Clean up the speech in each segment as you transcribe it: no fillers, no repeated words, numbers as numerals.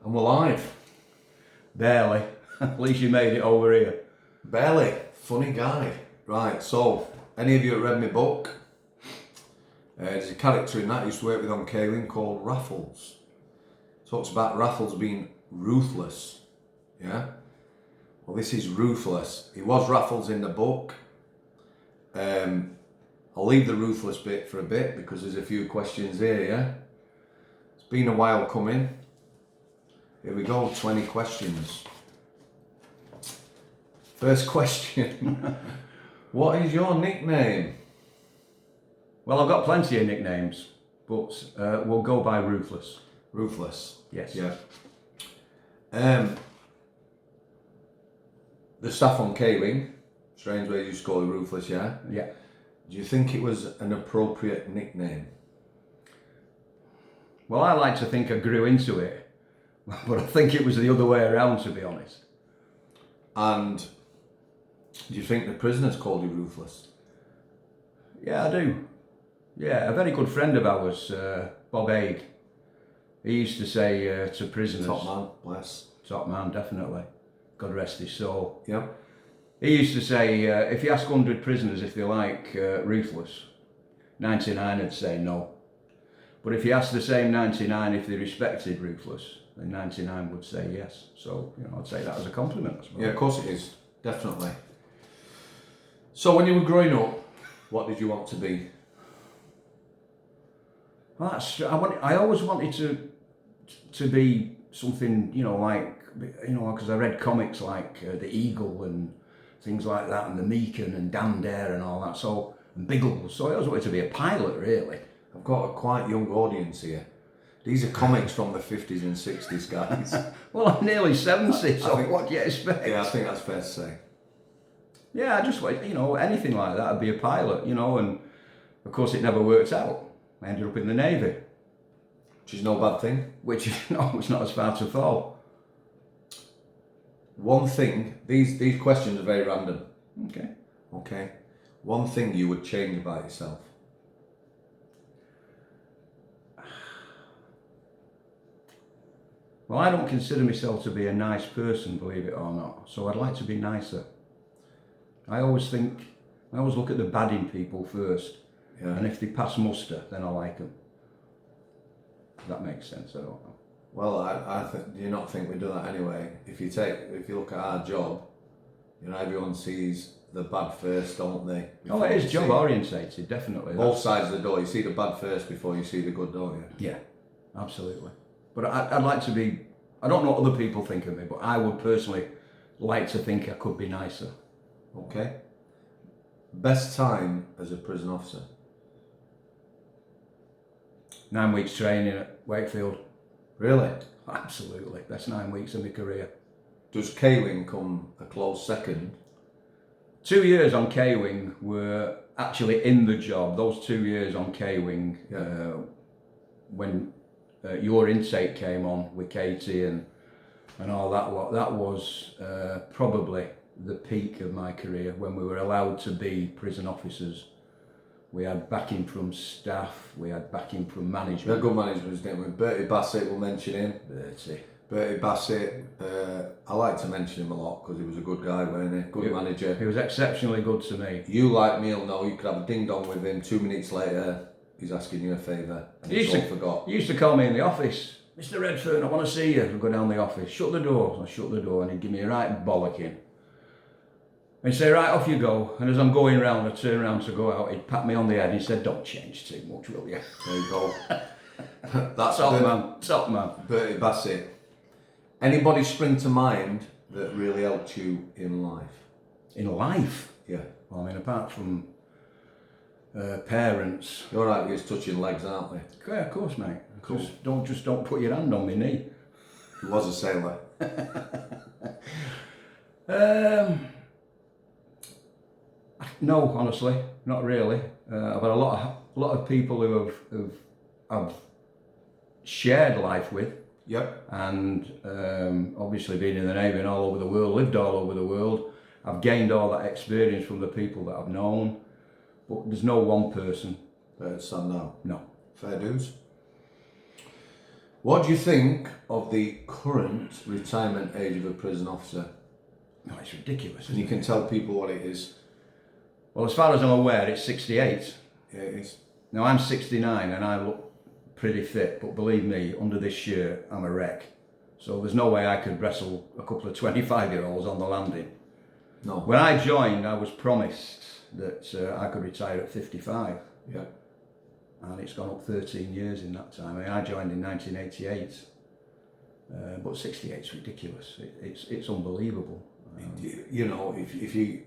And we're live. Barely. At least you made it over here. Barely. Funny guy. Right, so, any of you that read my book, there's a character in that I used to work with on K-Wing called Raffles. Talks about Raffles being ruthless. Yeah? Well, this is Ruthless. He was Raffles in the book. I'll leave the ruthless bit for a bit because there's a few questions here, yeah? It's been a while coming. Here we go, 20 questions. First question. What is your nickname? Well, I've got plenty of nicknames, but we'll go by Ruthless. Ruthless. Yes. Yeah. The staff on K-Wing, Strangeways used to call it Ruthless, yeah? Yeah. Do you think it was an appropriate nickname? Well, I like to think I grew into it, but I think it was the other way around, to be honest. And do you think the prisoners called you Ruthless? Yeah, I do. Yeah, a very good friend of ours, Bob Haig, he used to say to prisoners... Top man, bless. Top man, definitely. God rest his soul. Yep. He used to say, if you ask 100 prisoners if they like Ruthless, 99 would say no. But if you ask the same 99 if they respected Ruthless, then 99 would say yes. So, I'd say that as a compliment, I suppose. Yeah, of course it is. Definitely. So when you were growing up, what did you want to be? Well, I always wanted to be something, because I read comics like The Eagle and things like that, and the Meekin and Dan Dare and all that, and Biggles. So I always wanted to be a pilot, really. I've got a quite young audience here. These are comics from the 50s and 60s, guys. Well, I'm nearly 70, so what do you expect? Yeah, I think that's fair to say. Yeah, I just like, anything like that, I'd be a pilot, and of course it never worked out. I ended up in the Navy. Which is no bad thing. Which, it's not as far to fall. One thing, these questions are very random. Okay. One thing you would change about yourself. Well, I don't consider myself to be a nice person, believe it or not. So I'd like to be nicer. I always look at the bad in people first. Yeah. And if they pass muster, then I like them. If that makes sense, I don't know. Well, I do you not think we do that anyway? If you look at our job, everyone sees the bad first, don't they? Oh, it is job orientated, definitely. Both sides of the door. You see the bad first before you see the good, don't you? Yeah, absolutely. But I'd like to be, I don't know what other people think of me, but I would personally like to think I could be nicer. Okay. Best time as a prison officer? 9 weeks training at Wakefield. Really? Absolutely. Best 9 weeks of my career. Does K-Wing come a close second? 2 years on K-Wing were actually in the job. Those 2 years on K-Wing, when your intake came on with Katie and all that lot, that was probably the peak of my career when we were allowed to be prison officers. We had backing from staff, we had backing from management. We had good management, didn't we? Bertie Bassett, we'll mention him. Bertie Bassett, I like to mention him a lot because he was a good guy, wasn't he? Good manager. He was exceptionally good to me. You, like me, will know you could have a ding-dong with him, 2 minutes later, he's asking you a favour, and he's all forgot. He used to call me in the office, Mr. Redfern, I want to see you. I'd go down the office, shut the door. I shut the door and he'd give me a right bollocking. And he'd say, right, off you go. And as I'm going round, I turn around to go out, he'd pat me on the head and he said, don't change too much, will you? There you go. That's Top man. Bertie Bassett. Anybody spring to mind that really helped you in life? In life? Yeah. Well, I mean, apart from parents. You're right, you're touching legs, aren't we? Yeah, of course, mate. Cool. Just don't put your hand on my knee. He was a sailor. No, honestly, not really. I've had a lot of people who I've shared life with. Yep. And obviously being in the Navy and all over the world, lived all over the world, I've gained all that experience from the people that I've known. But there's no one person. Stand out. No. Fair dues. What do you think of the current retirement age of a prison officer? No, it's ridiculous. And you can tell people what it is. Well, as far as I'm aware, it's 68. Yeah, it is. Now, I'm 69 and I look pretty fit, but believe me, under this shirt, I'm a wreck. So there's no way I could wrestle a couple of 25-year-olds on the landing. No. When I joined, I was promised that I could retire at 55. Yeah. And it's gone up 13 years in that time. I mean, I joined in 1988. But 68 is ridiculous. It's unbelievable. You know, if you...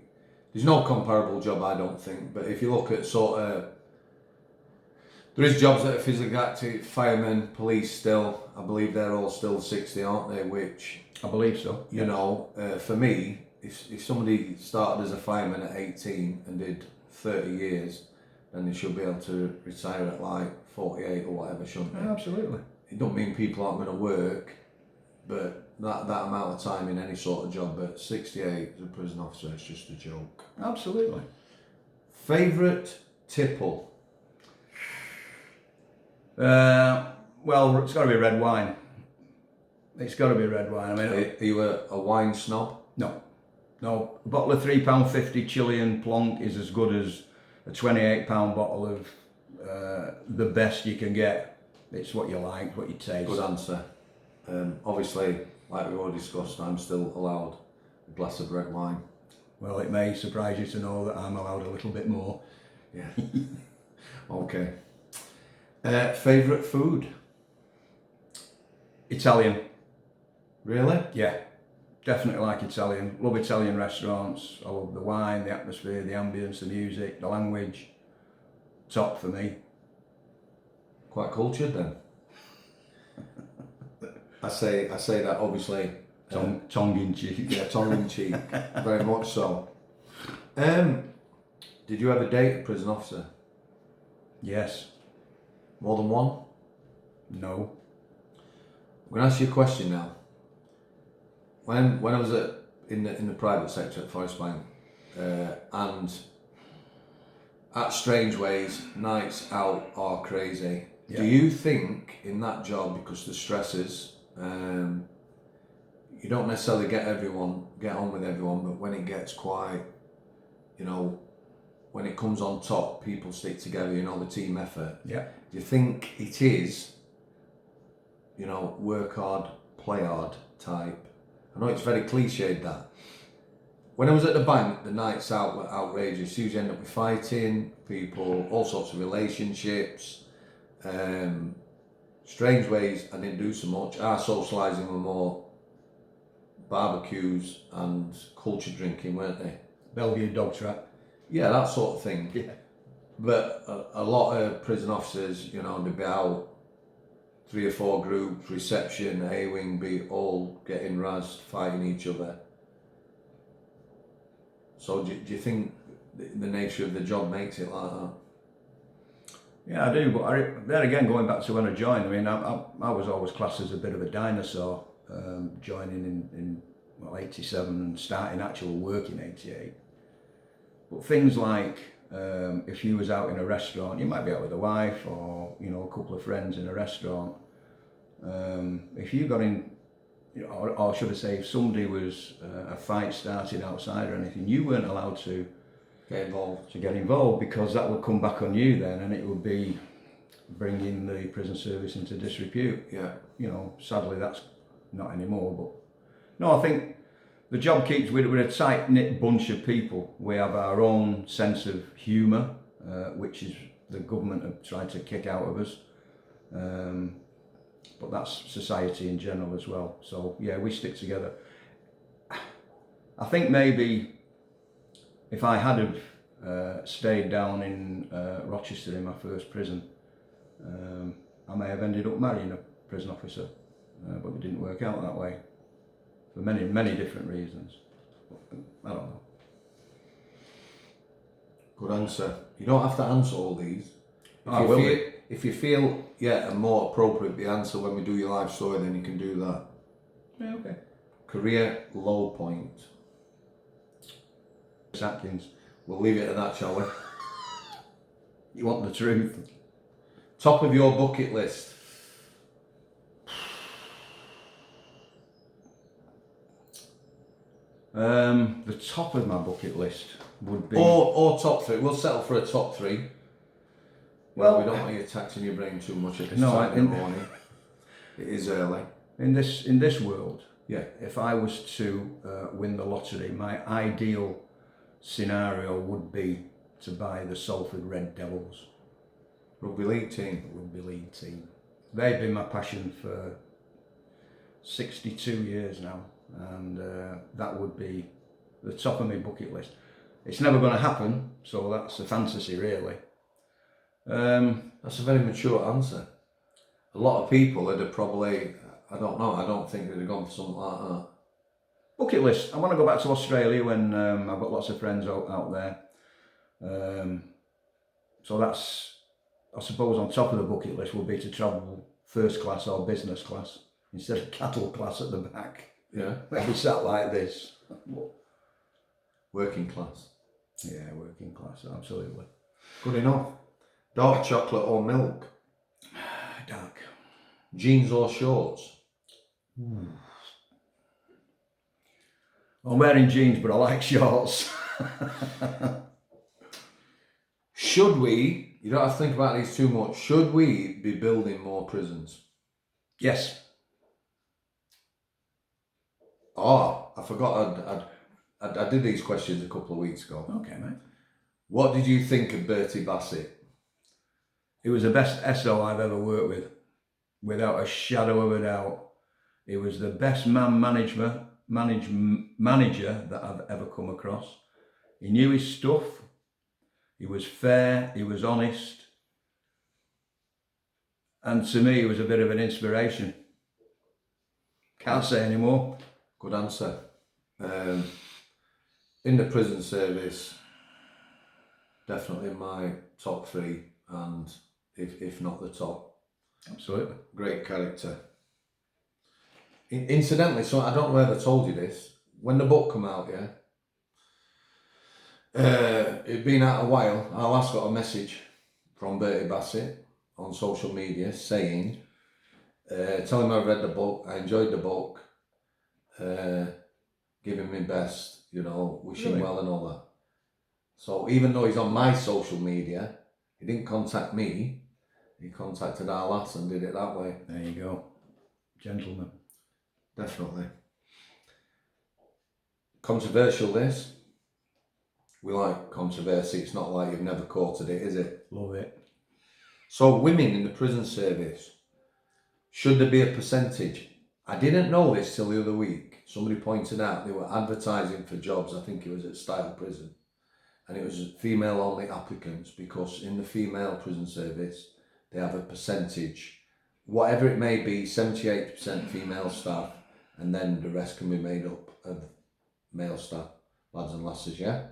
There's no comparable job, I don't think, but if you look at sort of... There is jobs that are physically active, firemen, police still. I believe they're all still 60, aren't they? Which... I believe so. You know, for me, if somebody started as a fireman at 18 and did 30 years, then they should be able to retire at like 48 or whatever, shouldn't they? Absolutely. It don't mean people aren't going to work, but that amount of time in any sort of job, but 68 as a prison officer, it's just a joke. Absolutely. Favourite tipple? Well, it's got to be red wine. It's got to be red wine. I mean, Are you a wine snob? No. A bottle of £3.50 Chilean Plonk is as good as a £28 bottle of the best you can get. It's what you like, what you taste. Good answer. Obviously, like we've already discussed, I'm still allowed a glass of red wine. Well, it may surprise you to know that I'm allowed a little bit more. Yeah. Okay. Favourite food? Italian. Really? Yeah, definitely like Italian. Love Italian restaurants. I love the wine, the atmosphere, the ambience, the music, the language. Top for me. Quite cultured then. I say that obviously. Tongue in cheek. Yeah, tongue in cheek. Very much so. Did you ever date a prison officer? Yes. More than one? No. I'm going to ask you a question now. When I was in the private sector at Forest Bank, and at Strangeways, nights out are crazy. Yeah. Do you think in that job, because the stresses, you don't necessarily get on with everyone, but when it gets quite, you know, when it comes on top, people stick together, you know, the team effort. Yeah. Do you think it is, you know, work hard, play hard type? I know it's very cliched that. When I was at the bank, the nights out were outrageous. You usually end up with fighting, people, all sorts of relationships. Strangeways, I didn't do so much. Our socialising were more barbecues and culture drinking, weren't they? Bellevue dog trap. Yeah, that sort of thing. Yeah. But a lot of prison officers, you know, they'd be out 3 or 4 groups, reception, A-wing, be all getting razzed, fighting each other. So do you think the nature of the job makes it like that? Yeah, I do, but then again, going back to when I joined, I mean, I was always classed as a bit of a dinosaur, joining in 87 and starting actual work in 88. But things like, if you was out in a restaurant, you might be out with a wife or, you know, a couple of friends in a restaurant. If you got in, you know, or should I say, if somebody was a fight starting outside or anything, you weren't allowed to get involved because that would come back on you then, and it would be bringing the prison service into disrepute. Yeah. You know, sadly that's not anymore, but no, I think the job keeps, we're a tight-knit bunch of people. We have our own sense of humour, which is the government have tried to kick out of us. But that's society in general as well. So yeah, we stick together. I think maybe if I had have stayed down in Rochester in my first prison, I may have ended up marrying a prison officer, but it didn't work out that way for many different reasons. I don't know. Good answer. You don't have to answer all these. If you feel a more appropriate the answer when we do your life story, then you can do that. Yeah, okay. Career low point. Atkins. We'll leave it at that, shall we? You want the truth? Top of your bucket list. The top of my bucket list would be... Or top three. We'll settle for a top three. Well, we don't want you taxing your brain too much at this No, time in the morning. It is early. In this world, Yeah. if I was to win the lottery, my ideal scenario would be to buy the Salford Red Devils Rugby league team. rugby league team. They've been my passion for 62 years now, and that would be the top of my bucket list. It's never going to happen, so that's a fantasy, really. That's a very mature answer. A lot of people would have probably, I don't know, I don't think they'd have gone for something like that. Bucket list. I want to go back to Australia when I've got lots of friends out there. So that's, I suppose, on top of the bucket list would be to travel first class or business class instead of cattle class at the back. Yeah. I'd be sat like this. Working class. Yeah, working class, absolutely. Good enough. Dark chocolate or milk? Dark. Jeans or shorts? I'm wearing jeans, but I like shorts. Should we, you don't have to think about these too much, should we be building more prisons? Yes. Oh, I forgot I did these questions a couple of weeks ago. Okay, mate. What did you think of Bertie Bassett? He was the best SO I've ever worked with, without a shadow of a doubt. He was the best manager that I've ever come across. He knew his stuff. He was fair. He was honest. And to me, he was a bit of an inspiration. Can't say any more. Good answer. In the prison service, definitely my top three, and if not the top. Absolutely. Great Character. Incidentally, so I don't know whether I told you this, when the book come out, it'd been out a while. I last got a message from Bertie Bassett on social media saying, telling me I read the book, I enjoyed the book, giving me best, wishing well and all that. So even though he's on my social media, he didn't contact me, he contacted our lass and did it that way. There you go. Gentleman. Definitely. Controversial this. We like controversy, it's not like you've never courted it, is it? Love it. So women in the prison service, should there be a percentage? I didn't know this till the other week. Somebody pointed out they were advertising for jobs, I think it was at Style Prison, and it was female only applicants, because in the female prison service they have a percentage, whatever it may be, 78% female staff, and then the rest can be made up of male staff, lads and lasses, yeah?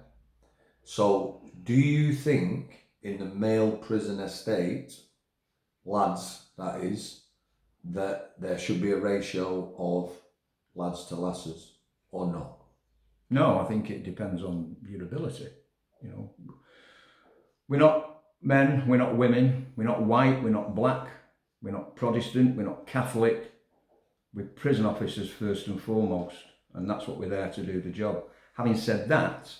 So do you think in the male prison estate, lads that is, that there should be a ratio of lads to lasses or not? No, I think it depends on your ability. We're not men, we're not women, we're not white, we're not black, we're not Protestant, we're not Catholic. We're prison officers first and foremost, and that's what we're there to do, the job. Having said that,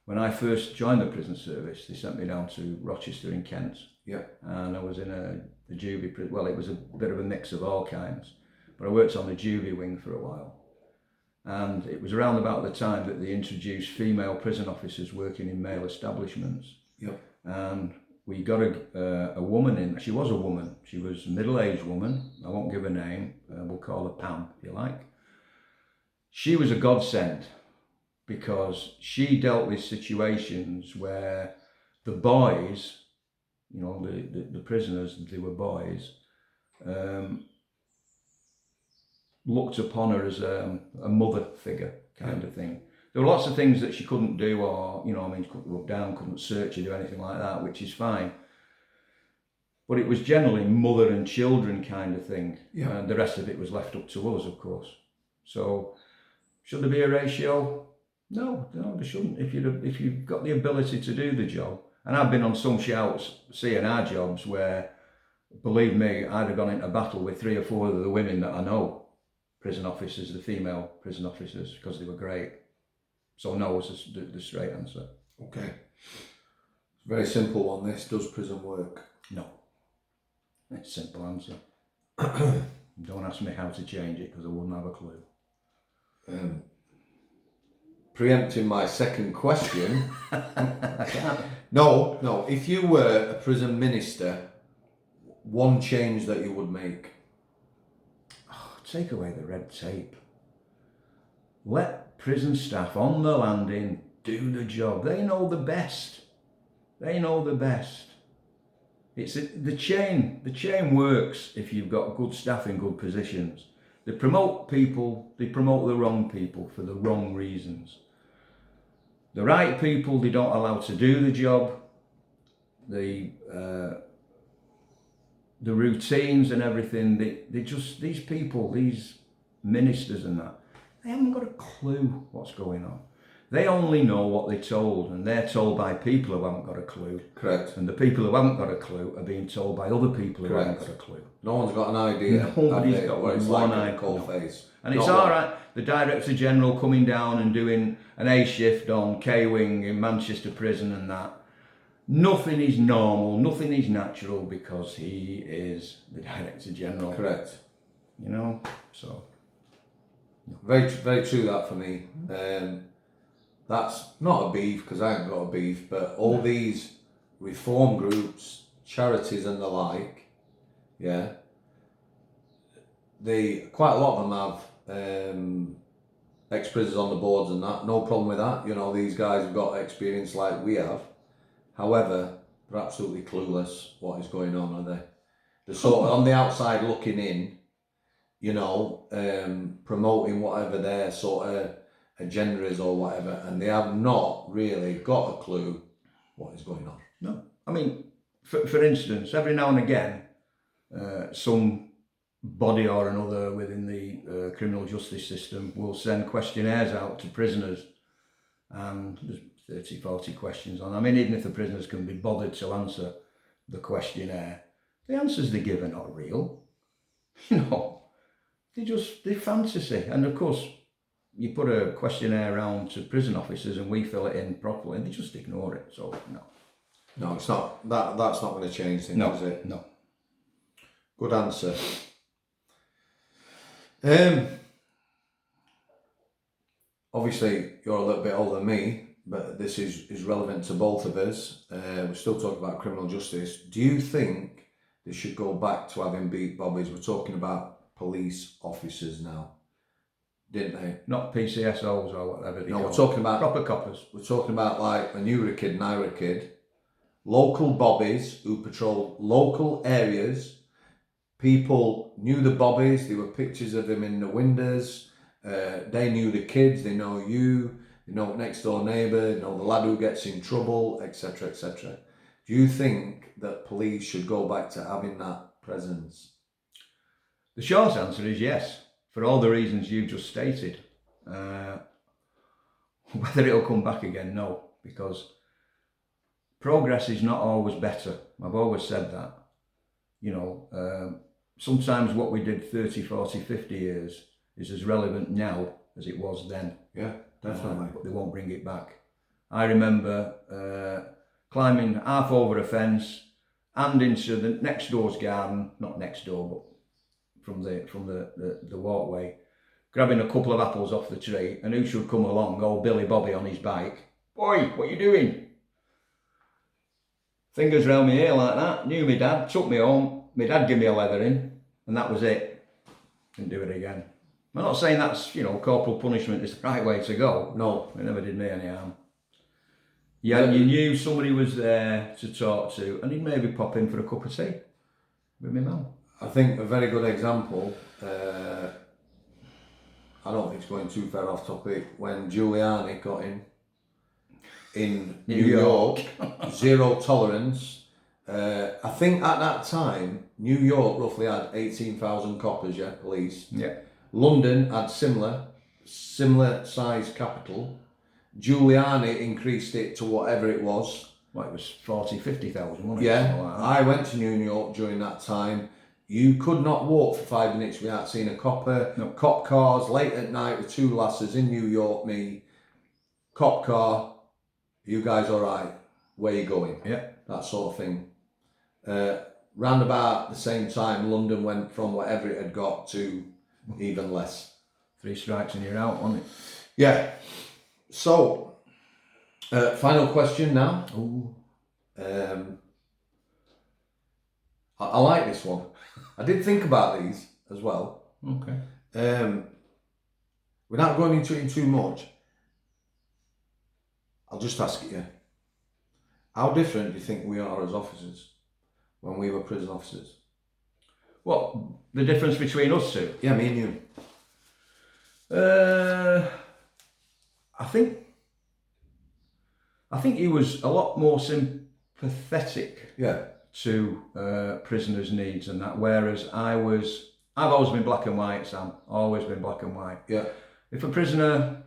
when I first joined the prison service, they sent me down to Rochester in Kent. Yeah. And I was in a juvie prison. Well, it was a bit of a mix of all kinds, but I worked on the juvie wing for a while. And it was around about the time that they introduced female prison officers working in male establishments. Yeah. And we got a woman in. She was a woman. She was a middle-aged woman. I won't give her name. We'll call her Pam, if you like. She was a godsend, because she dealt with situations where the boys, the prisoners, they were boys, looked upon her as a mother figure kind of thing. There were lots of things that she couldn't do, or, couldn't rub down, couldn't search or do anything like that, which is fine. But it was generally mother and children kind of thing. Yeah. And the rest of it was left up to us, of course. So, should there be a ratio? No, there shouldn't. If you've got the ability to do the job, and I've been on some shouts CNR jobs where, believe me, I'd have gone into battle with 3 or 4 of the women that I know, prison officers, the female prison officers, because they were great. So no is the straight answer. Okay. Very simple one. This, does prison work? No. It's a simple answer. Don't ask me how to change it because I wouldn't have a clue. Preempting my second question. No. If you were a prison minister, one change that you would make? Take away the red tape. Let prison staff on the landing do the job. They know the best. It's the chain. The chain works if you've got good staff in good positions. They promote people. They promote the wrong people for the wrong reasons. The right people they don't allow to do the job. The routines and everything. They just, these people, these ministers and that, they haven't got a clue what's going on. They only know what they're told, and they're told by people who haven't got a clue. Correct. And the people who haven't got a clue are being told by other people who haven't got a clue. No one's got an idea. Nobody's got one idea. Face. And it's all right. The Director General coming down and doing an A shift on K-Wing in Manchester Prison and that. Nothing is normal, nothing is natural because he is the Director General. Correct. You know, so. No. Very, very true that for me. That's not a beef because I haven't got a beef, but all these reform groups, charities and the like, yeah, quite a lot of them have ex-prisoners on the boards and that, no problem with that. You know, these guys have got experience like we have. However, they're absolutely clueless what is going on, are they? They're sort of on the outside looking in, you know, promoting whatever their sort of agenda is or whatever, and they have not really got a clue what is going on. No. I mean, for instance, every now and again, some body or another within the criminal justice system will send questionnaires out to prisoners, and there's 30, 40 questions on. I mean, even if the prisoners can be bothered to answer the questionnaire, the answers they give are not real. You know, they're fantasy. And of course, you put a questionnaire around to prison officers and we fill it in properly and they just ignore it. So, no. No, it's not. That's not going to change things, is it? No. Good answer. Obviously, you're a little bit older than me, but this is relevant to both of us. We're still talking about criminal justice. Do you think they should go back to having beat bobbies? We're talking about police officers now, didn't they? Not PCSOs or whatever. No, we're talking about proper coppers. We're talking about like when you were a kid and I were a kid. Local bobbies who patrolled local areas. People knew the bobbies. There were pictures of them in the windows. They knew the kids. They know you. They know next door neighbour. They know the lad who gets in trouble, etc., etc. Do you think that police should go back to having that presence? The short answer is yes, for all the reasons you've just stated. Whether it'll come back again, no, because progress is not always better. I've always said that. You know, sometimes what we did 30, 40, 50 years is as relevant now as it was then. Yeah, definitely. But they won't bring it back. I remember climbing half over a fence and into the next door's garden, not next door, but from the walkway, grabbing a couple of apples off the tree, and who should come along? Old Billy Bobby on his bike. Boy, what you doing? Fingers round my ear like that. Knew my dad, took me home. My dad gave me a leathering, and that was it. Didn't do it again. I'm not saying that's, you know, corporal punishment is the right way to go. No. It never did me any harm. Yeah, you knew somebody was there to talk to, and he'd maybe pop in for a cup of tea with my mum. I think a very good example, I don't think it's going too far off topic, when Giuliani got in New York, zero tolerance. I think at that time, New York roughly had 18,000 coppers, police. Yeah. London had similar size capital. Giuliani increased it to whatever it was. Well, it was 40, 50,000, wasn't it? Yeah, Like I went to New York during that time. You could not walk for 5 minutes without seeing a copper. No. Cop cars late at night with two lasses in New York, cop car, you guys all right? Where you going? Yeah. That sort of thing. Round about the same time, London went from whatever it had got to even less. 3 strikes and you're out, wasn't it? Yeah. So, final question now. Ooh. I like this one. I did think about these as well. Okay. Without going into it too much, I'll just ask you, how different do you think we are as officers when we were prison officers? What, the difference between us two? Yeah, me and you. I think he was a lot more sympathetic Yeah. to prisoners' needs and that, whereas I've always been black and white, Sam. Always been black and white. Yeah. If a prisoner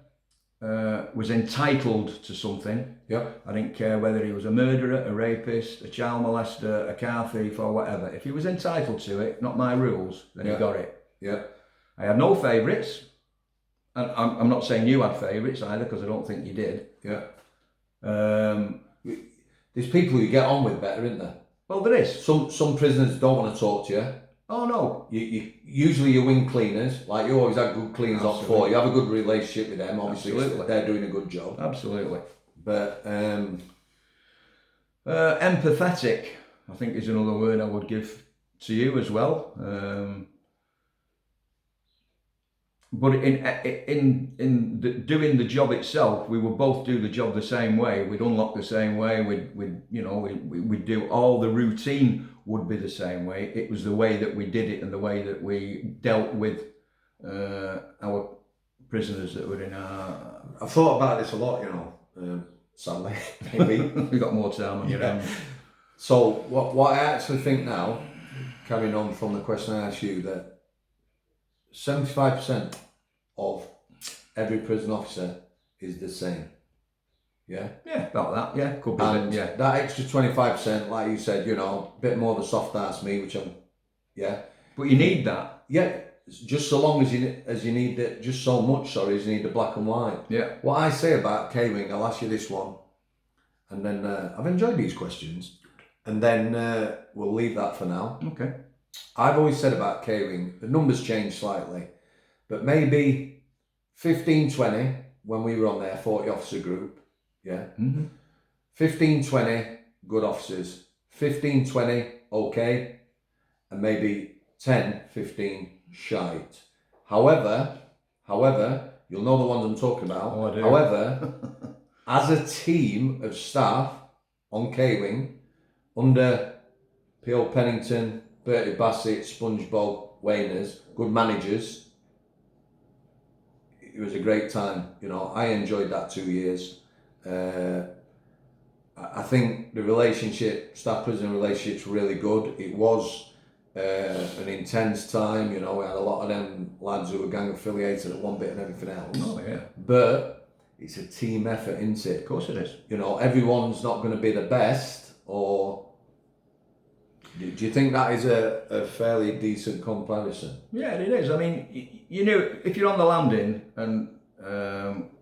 was entitled to something, Yeah. I didn't care whether he was a murderer, a rapist, a child molester, a car thief or whatever. If he was entitled to it, not my rules, then he got it. Yeah. I had no favourites. And I'm not saying you had favourites either, because I don't think you did. Yeah. There's people who get on with better, isn't there? Well, there is. Some prisoners don't want to talk to you. Oh no. You usually your wing cleaners, like you always had good cleaners on before. You have a good relationship with them. Obviously, they're doing a good job. Absolutely. But empathetic, I think, is another word I would give to you as well. But in doing the job itself, we would both do the job the same way. We'd unlock the same way. We'd do all the routine would be the same way. It was the way that we did it and the way that we dealt with our prisoners that were in our. I've thought about this a lot, sadly, maybe. We got more time on your hands. So what I actually think now, carrying on from the question I asked you, that 75% of every prison officer is the same. Yeah? Yeah, about that. Yeah, could be. And yeah. that extra 25%, like you said, a bit more of a soft ass me, which I'm, yeah. But you need that. Yeah, just so long as you need it, just so much, as you need the black and white. Yeah. What I say about K-Wing, I'll ask you this one, and then I've enjoyed these questions, and then we'll leave that for now. Okay. I've always said about K-Wing, the numbers changed slightly, but maybe 15, 20 when we were on there, 40 officer group, yeah? Mm-hmm. 15, 20 good officers, 15, 20 okay, and maybe 10, 15 shite. However, you'll know the ones I'm talking about. Oh, I do. However, as a team of staff on K-Wing, under P.O. Pennington, Bertie Bassett, SpongeBob, Wayners, good managers, it was a great time. I enjoyed that 2 years. I think the relationship, staff-prison relationship's really good. It was an intense time. We had a lot of them lads who were gang affiliated at one bit and everything else. Oh yeah. But it's a team effort, isn't it? Of course it is. Everyone's not going to be the best, or do you think that is a fairly decent comparison? Yeah, it is. I mean, if you're on the landing and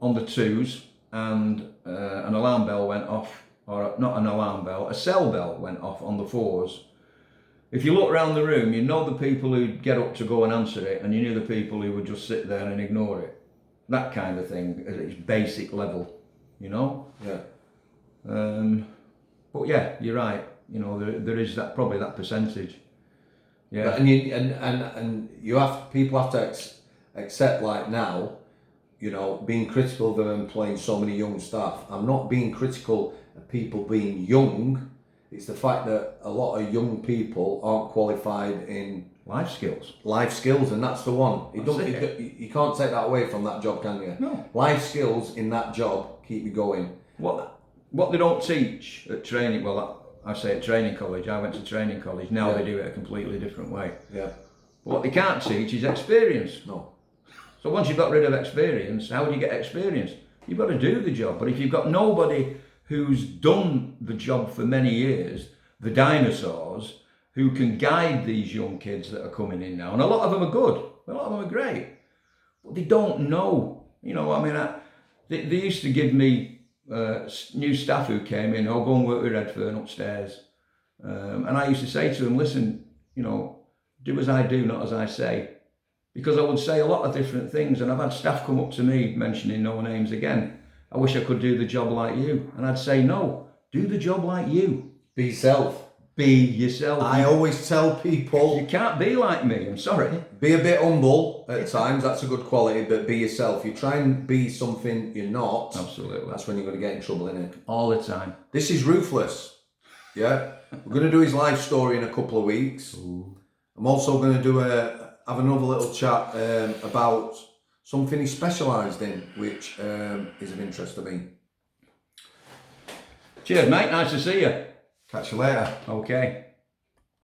on the twos and an alarm bell went off, or not an alarm bell, a cell bell went off on the fours, if you look around the room, you know the people who'd get up to go and answer it, and you knew the people who would just sit there and ignore it. That kind of thing at its basic level, Yeah. But yeah, you're right. There is probably that percentage. Yeah. But, and people have to accept, like now, being critical of them employing so many young staff. I'm not being critical of people being young. It's the fact that a lot of young people aren't qualified in life skills, and that's the one. You can't take that away from that job, can you? No. Life skills in that job keep you going. What they don't teach at training, I say at training college, I went to training college, now they do it a completely different way. Yeah. But what they can't teach is experience. No. So once you've got rid of experience, how do you get experience? You've got to do the job. But if you've got nobody who's done the job for many years, the dinosaurs, who can guide these young kids that are coming in now, and a lot of them are good, a lot of them are great, but they don't know. They used to give me new staff who came in, go and work with Redfern upstairs. And I used to say to them, listen, you know, do as I do, not as I say. Because I would say a lot of different things, and I've had staff come up to me, mentioning no names again, I wish I could do the job like you. And I'd say, no, do the job like you. Be yourself. Be yourself. I always tell people... You can't be like me, I'm sorry. Be a bit humble at times, that's a good quality, but be yourself. You try and be something you're not. Absolutely. That's when you're going to get in trouble, innit? All the time. This is Ruthless. Yeah? We're going to do his life story in a couple of weeks. Ooh. I'm also going to have another little chat about something he specialised in, which is of interest to me. Cheers, mate. Nice to see you. Catch you later. Okay.